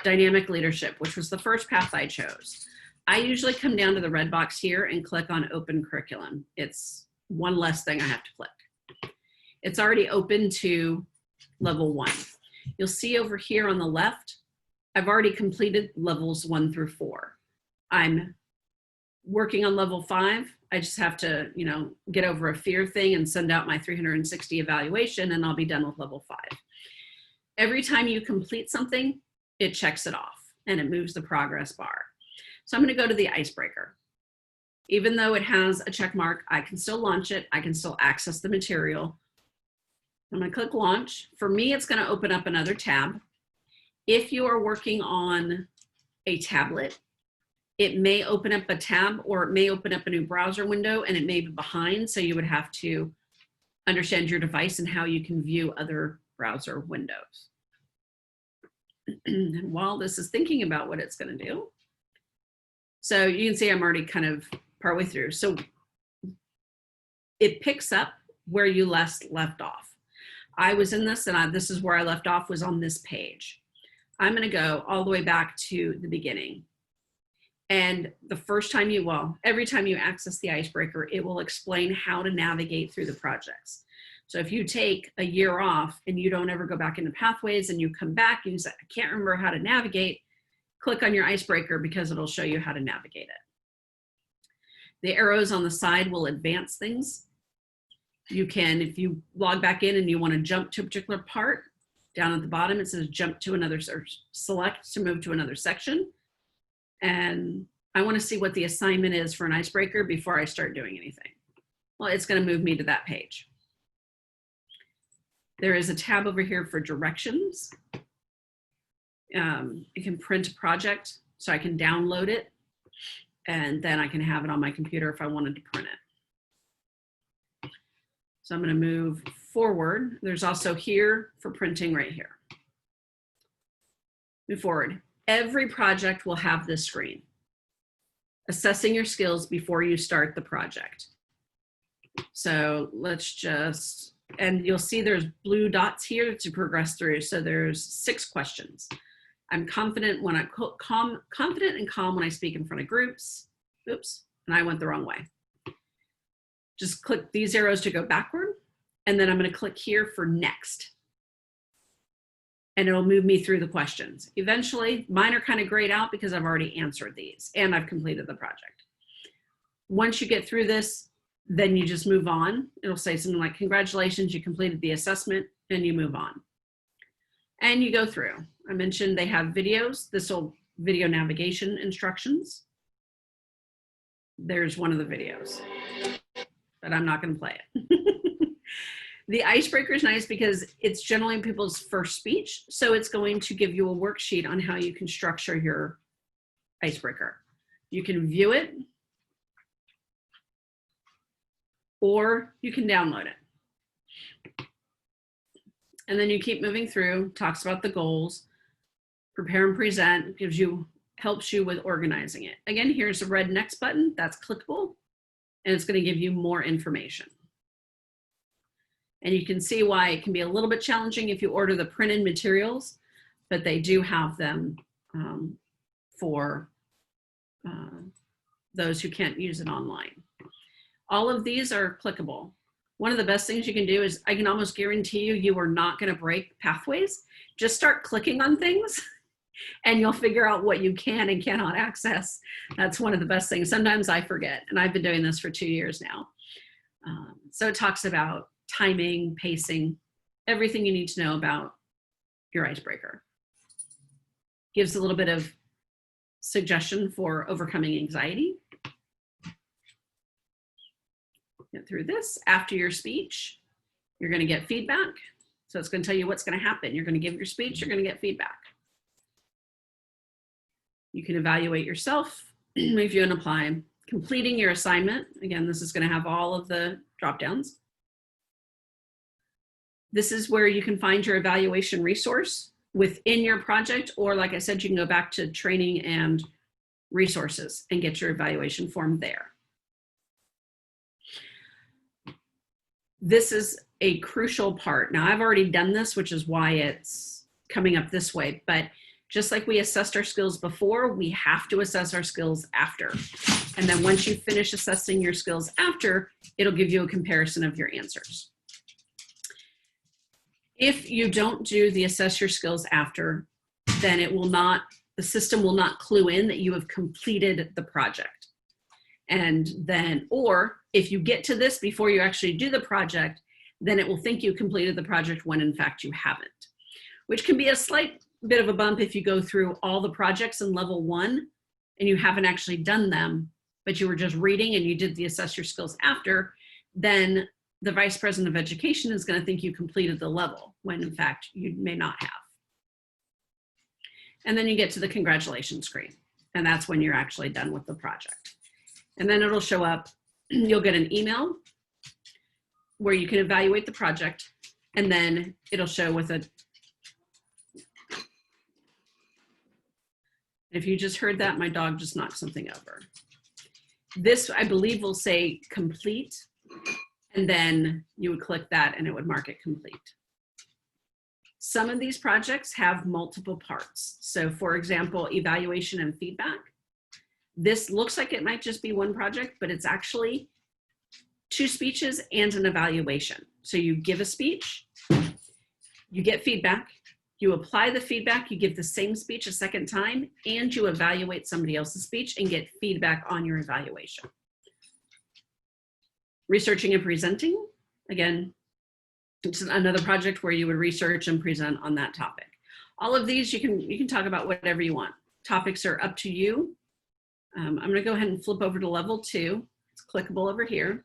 dynamic leadership, which was the first path I chose. I usually come down to the red box here and click on open curriculum. It's one less thing I have to click. It's already open to level 1. You'll see over here on the left, I've already completed levels 1 through 4. I'm working on level 5. I just have to, you know, get over a fear thing and send out my 360 evaluation, and I'll be done with level 5. Every time you complete something, it checks it off and it moves the progress bar. So I'm going to go to the icebreaker. Even though it has a check mark, I can still launch it. I can still access the material. I'm going to click launch. For me, it's going to open up another tab. If you are working on a tablet, it may open up a tab, or it may open up a new browser window, and it may be behind. So you would have to understand your device and how you can view other browser windows. And while this is thinking about what it's going to do, so you can see I'm already kind of partway through. So it picks up where you last left off. I was in this, and this is where I left off, was on this page. I'm going to go all the way back to the beginning. And the first time you, well, every time you access the icebreaker, it will explain how to navigate through the projects. So if you take a year off and you don't ever go back into pathways, and you come back and you say, I can't remember how to navigate, click on your icebreaker, because it'll show you how to navigate it. The arrows on the side will advance things. You can, if you log back in and you want to jump to a particular part, down at the bottom it says jump to another, or select to move to another section. And I want to see what the assignment is for an icebreaker before I start doing anything. Well, it's going to move me to that page. There is a tab over here for directions. You can print a project, so I can download it, and then I can have it on my computer if I wanted to print it. So I'm going to move forward. There's also here for printing right here. Move forward. Every project will have this screen. Assessing your skills before you start the project. So let's just, and you'll see there's blue dots here to progress through. So there's 6 questions. I'm confident when I confident and calm when I speak in front of groups. Oops, and I went the wrong way. Just click these arrows to go backward, and then I'm going to click here for next. And it'll move me through the questions. Eventually, mine are kind of grayed out because I've already answered these and I've completed the project. Once you get through this, then you just move on. It'll say something like, congratulations, you completed the assessment, and you move on. And you go through. I mentioned they have videos. This will video navigation instructions. There's one of the videos, but I'm not going to play it. The icebreaker is nice because it's generally people's first speech. So it's going to give you a worksheet on how you can structure your icebreaker. You can view it, or you can download it. And then you keep moving through, talks about the goals, prepare and present, helps you with organizing it. Again, here's the red next button, that's clickable, and it's going to give you more information. And you can see why it can be a little bit challenging if you order the printed materials, but they do have them for those who can't use it online. All of these are clickable. One of the best things you can do is, I can almost guarantee you are not going to break pathways. Just start clicking on things and you'll figure out what you can and cannot access. That's one of the best things. Sometimes I forget, and I've been doing this for 2 years now. So it talks about timing, pacing, everything you need to know about your icebreaker. Gives a little bit of suggestion for overcoming anxiety. Get through this. After your speech, you're going to get feedback. So it's going to tell you what's going to happen. You're going to give your speech, you're going to get feedback. You can evaluate yourself, review and apply. Completing your assignment. Again, this is going to have all of the drop downs. This is where you can find your evaluation resource within your project, or like I said, you can go back to training and resources and get your evaluation form there. This is a crucial part. Now, I've already done this, which is why it's coming up this way, but just like we assessed our skills before, we have to assess our skills after. And then once you finish assessing your skills after, it'll give you a comparison of your answers. If you don't do the assess your skills after, then it will not, the system will not clue in that you have completed the project. And then, or if you get to this before you actually do the project, then it will think you completed the project when in fact you haven't, which can be a slight bit of a bump if you go through all the projects in level 1 and you haven't actually done them, but you were just reading and you did the assess your skills after, then the Vice President of Education is going to think you completed the level when in fact you may not have. And then you get to the congratulations screen, and that's when you're actually done with the project. And then it'll show up, you'll get an email where you can evaluate the project, and then it'll show with a, if you just heard that, my dog just knocked something over. This, I believe, will say complete, and then you would click that and it would mark it complete. Some of these projects have multiple parts. So for example, evaluation and feedback. This looks like it might just be one project, but it's actually 2 speeches and an evaluation. So you give a speech, you get feedback, you apply the feedback, you give the same speech a second time, and you evaluate somebody else's speech and get feedback on your evaluation. Researching and presenting, again, it's another project where you would research and present on that topic. All of these, you can talk about whatever you want. Topics are up to you. I'm going to go ahead and flip over to level 2. It's clickable over here.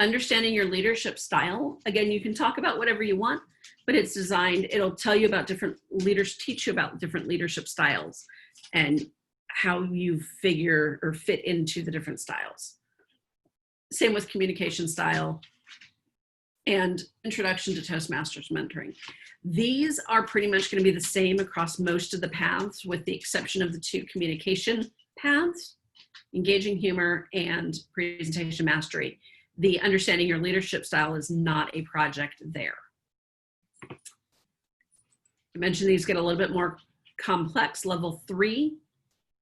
Understanding your leadership style. Again, you can talk about whatever you want, but it's designed, it'll tell you about different leaders, teach you about different leadership styles and how you figure or fit into the different styles. Same with communication style and introduction to Toastmasters mentoring. These are pretty much going to be the same across most of the paths, with the exception of the 2 communication paths, engaging humor and presentation mastery. The understanding your leadership style is not a project there. I mentioned these get a little bit more complex, level 3,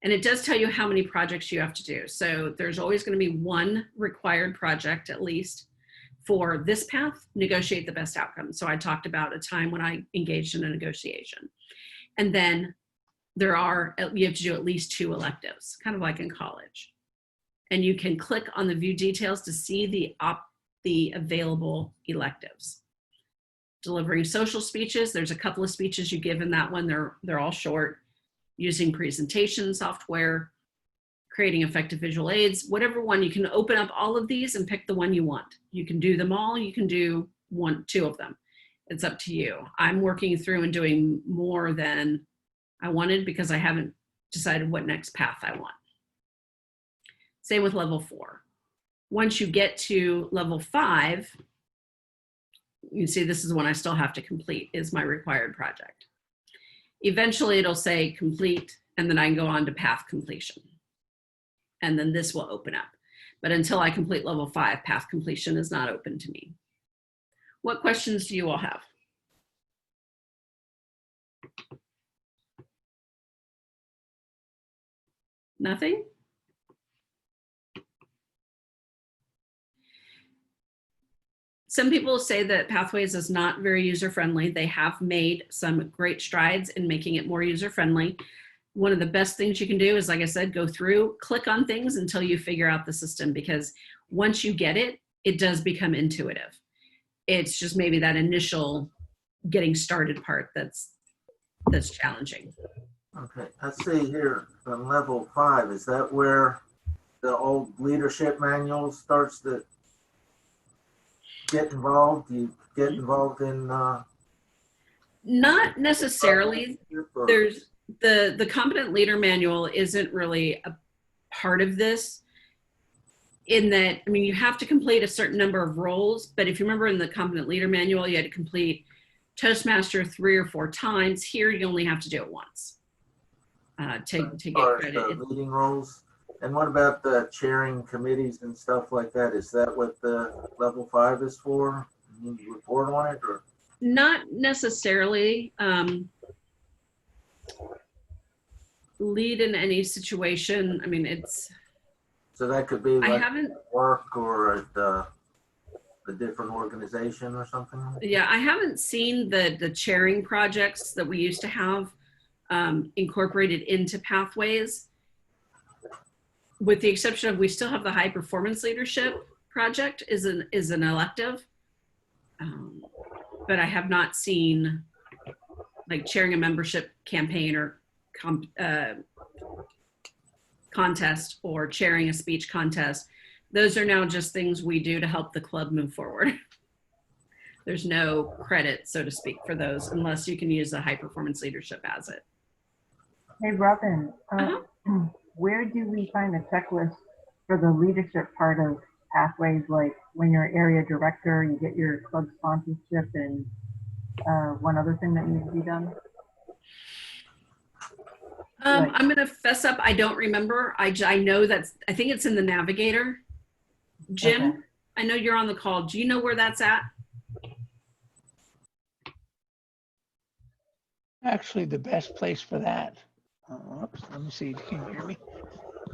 and it does tell you how many projects you have to do. So there's always going to be 1 required project at least. For this path, negotiate the best outcome. So I talked about a time when I engaged in a negotiation. And then you have to do at least 2 electives, kind of like in college. And you can click on the view details to see the available electives. Delivering social speeches, there's a couple of speeches you give in that one. They're all short. Using presentation software, creating effective visual aids, whatever one, you can open up all of these and pick the one you want. You can do them all, you can do 1, 2 of them. It's up to you. I'm working through and doing more than I wanted because I haven't decided what next path I want. Same with level 4. Once you get to level 5, you see this is the one I still have to complete, is my required project. Eventually it'll say complete, and then I can go on to path completion. And then this will open up. But until I complete level 5, path completion is not open to me. What questions do you all have? Nothing? Some people say that Pathways is not very user-friendly. They have made some great strides in making it more user-friendly. One of the best things you can do is, like I said, go through, click on things until you figure out the system, because once you get it, it does become intuitive. It's just maybe that initial getting started part that's challenging. Okay, let's see here on level 5. Is that where the old leadership manual starts to get involved? Do you get involved in Not necessarily. or- There's the competent leader manual isn't really a part of this, in that, I mean, you have to complete a certain number of roles, but if you remember in the competent leader manual, you had to complete Toastmaster 3 or 4 times. Here, you only have to do it once to get or credit. the leading roles? And what about the chairing committees and stuff like that? Is that what the level 5 is for? You report on it, or? Not necessarily lead in any situation. I mean, it's, So that could be I like haven't, work or at a different organization or something? yeah, I haven't seen the chairing projects that we used to have incorporated into pathways, with the exception of, we still have the high performance leadership project is an elective, but I have not seen like chairing a membership campaign or contest or chairing a speech contest. Those are now just things we do to help the club move forward. There's no credit, so to speak, for those, unless you can use the high performance leadership as it. Hey, Robyn, Uh-huh. where do we find the checklist for the leadership part of pathways? Like when you're area director, you get your club sponsorship and one other thing that needs to be done? Like- I'm gonna fess up, I don't remember. I know that's, I think it's in the Navigator. Jim, Okay. I know you're on the call. Do you know where that's at? Actually, the best place for that. Oops, let me see. Can you hear me?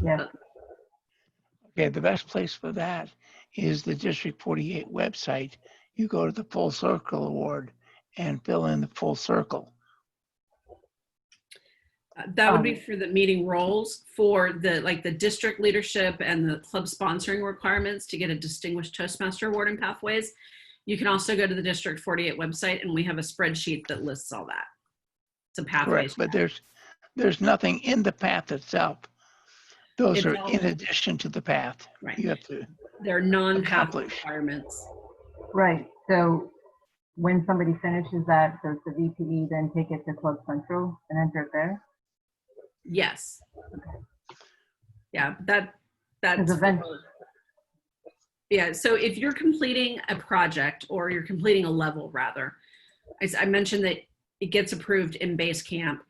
Yeah. Okay, the best place for that is the District 48 website. You go to the Full Circle Award and fill in the full circle. That would be for the meeting roles for the, like the district leadership and the club sponsoring requirements to get a distinguished Toastmaster award in pathways. You can also go to the District 48 website and we have a spreadsheet that lists all that. It's a pathways. Correct, but there's nothing in the path itself. Those It's are all- in addition to the path. Right. You have to They're non-path accomplish. requirements. Right. So when somebody finishes that, does the VPE then take it to Club Central and enter it there? Yes. Yeah, that's, Because eventually, yeah. So if you're completing a project or you're completing a level rather, I mentioned that it gets approved in base camp.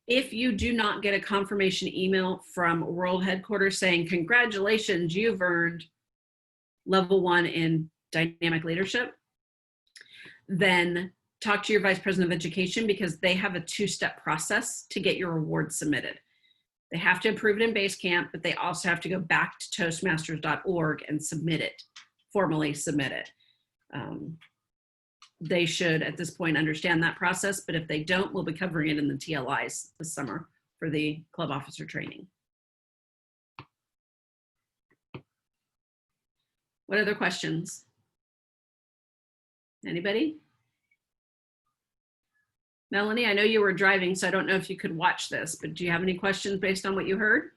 If you do not get a confirmation email from World Headquarters saying, congratulations, you've earned level 1 in dynamic leadership, then talk to your Vice President of Education, because they have a 2-step process to get your award submitted. They have to approve it in base camp, but they also have to go back to toastmasters.org and submit it, formally submit it. They should at this point understand that process, but if they don't, we'll be covering it in the TLIs this summer for the club officer training. What other questions? Anybody? Melanie, I know you were driving, so I don't know if you could watch this, but do you have any questions based on what you heard?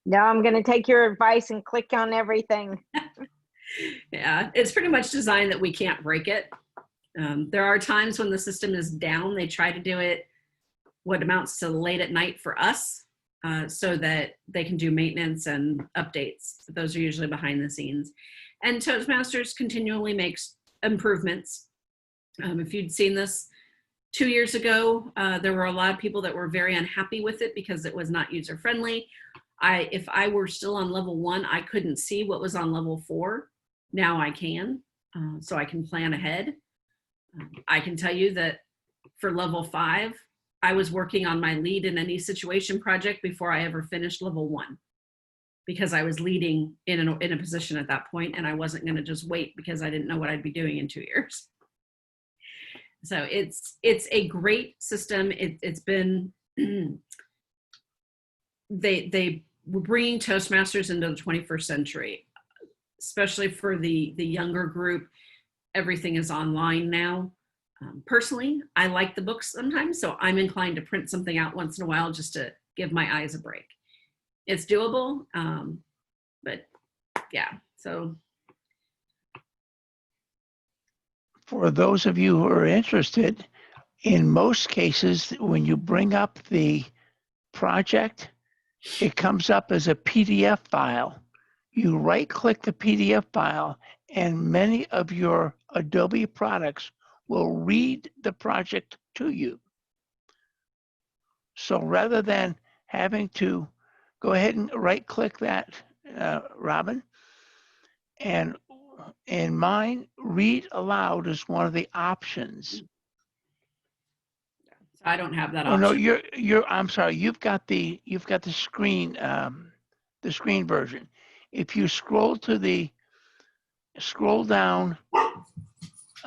No, I'm going to take your advice and click on everything. Yeah, it's pretty much designed that we can't break it. There are times when the system is down. They try to do it what amounts to late at night for us so that they can do maintenance and updates. Those are usually behind the scenes. And Toastmasters continually makes improvements. If you'd seen this 2 years ago, there were a lot of people that were very unhappy with it because it was not user friendly. If I were still on level 1, I couldn't see what was on level 4. Now I can, so I can plan ahead. I can tell you that for level 5, I was working on my lead in any situation project before I ever finished level 1, because I was leading in a position at that point, and I wasn't going to just wait because I didn't know what I'd be doing in 2 years. So it's a great system. It's been they were bringing Toastmasters into the 21st century, especially for the younger group. Everything is online now. Personally, I like the books sometimes, so I'm inclined to print something out once in a while just to give my eyes a break. It's doable, but yeah, so. For those of you who are interested, in most cases, when you bring up the project, it comes up as a PDF file. You right-click the PDF file, and many of your Adobe products will read the project to you. So rather than having to go ahead and right-click that, Robyn, and in mine, read aloud is one of the options. I don't have that Oh no, option. I'm sorry. You've got the screen version. If you scroll down,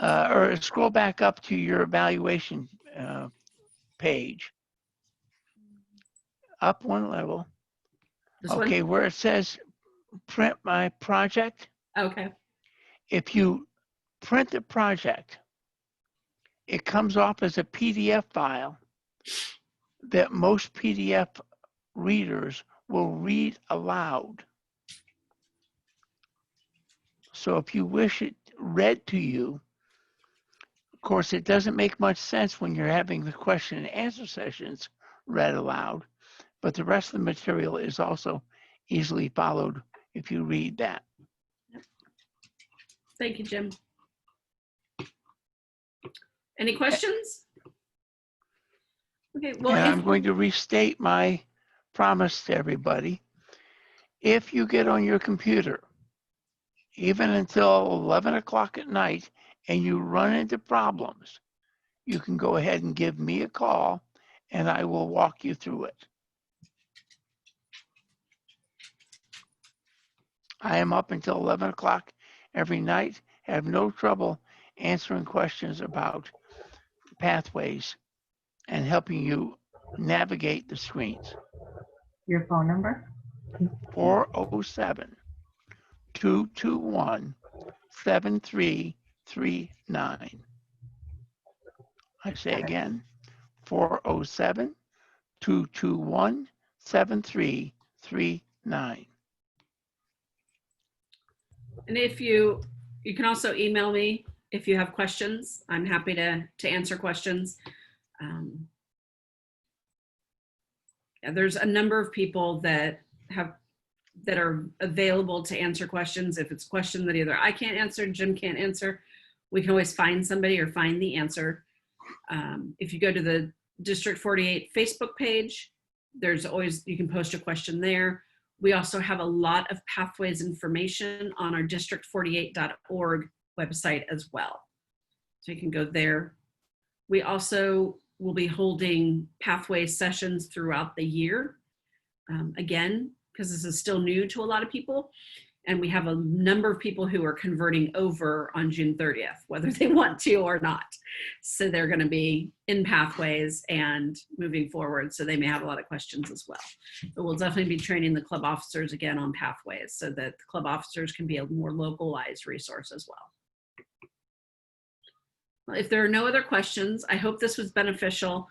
or scroll back up to your evaluation page, up one level. This Okay, one? where it says print my project. Okay. If you print the project, it comes off as a PDF file that most PDF readers will read aloud. So if you wish it read to you, of course, it doesn't make much sense when you're having the question and answer sessions read aloud, but the rest of the material is also easily followed if you read that. Thank you, Jim. Any questions? Okay, well, And I'm going to restate my promise to everybody. If you get on your computer, even until 11 o'clock at night, and you run into problems, you can go ahead and give me a call and I will walk you through it. I am up until 11 o'clock every night, have no trouble answering questions about pathways and helping you navigate the screens. Your phone number? 407-221-7339. I say again, 407-221-7339. and if you can also email me if you have questions. I'm happy to answer questions. Yeah, there's a number of people that are available to answer questions. If it's a question that either I can't answer, Jim can't answer, we can always find somebody or find the answer. If you go to the District 48 Facebook page, there's always, you can post a question there. We also have a lot of pathways information on our district48.org website as well. So you can go there. We also will be holding pathway sessions throughout the year. Again, because this is still new to a lot of people. And we have a number of people who are converting over on June 30th, whether they want to or not. So they're going to be in pathways and moving forward. So they may have a lot of questions as well. But we'll definitely be training the club officers again on pathways so that the club officers can be a more localized resource as well. Well, if there are no other questions, I hope this was beneficial.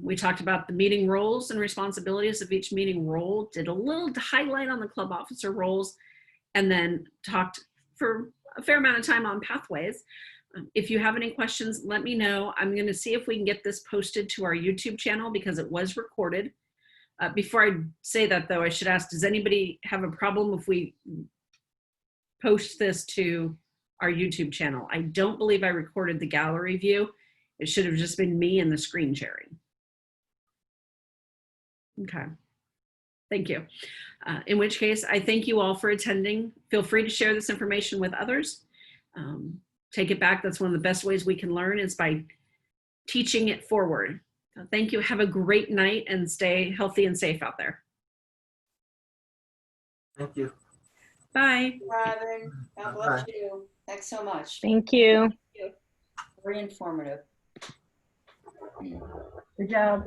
We talked about the meeting roles and responsibilities of each meeting role, did a little highlight on the club officer roles, and then talked for a fair amount of time on pathways. If you have any questions, let me know. I'm going to see if we can get this posted to our YouTube channel because it was recorded. Before I say that, though, I should ask, does anybody have a problem if we post this to our YouTube channel? I don't believe I recorded the gallery view. It should have just been me and the screen sharing. Okay. Thank you. In which case, I thank you all for attending. Feel free to share this information with others. Take it back. That's one of the best ways we can learn is by teaching it forward. So thank you. Have a great night and stay healthy and safe out there. Thank you. Bye. Robyn, God bless you. Thanks so much. Thank you. Very informative. Good job.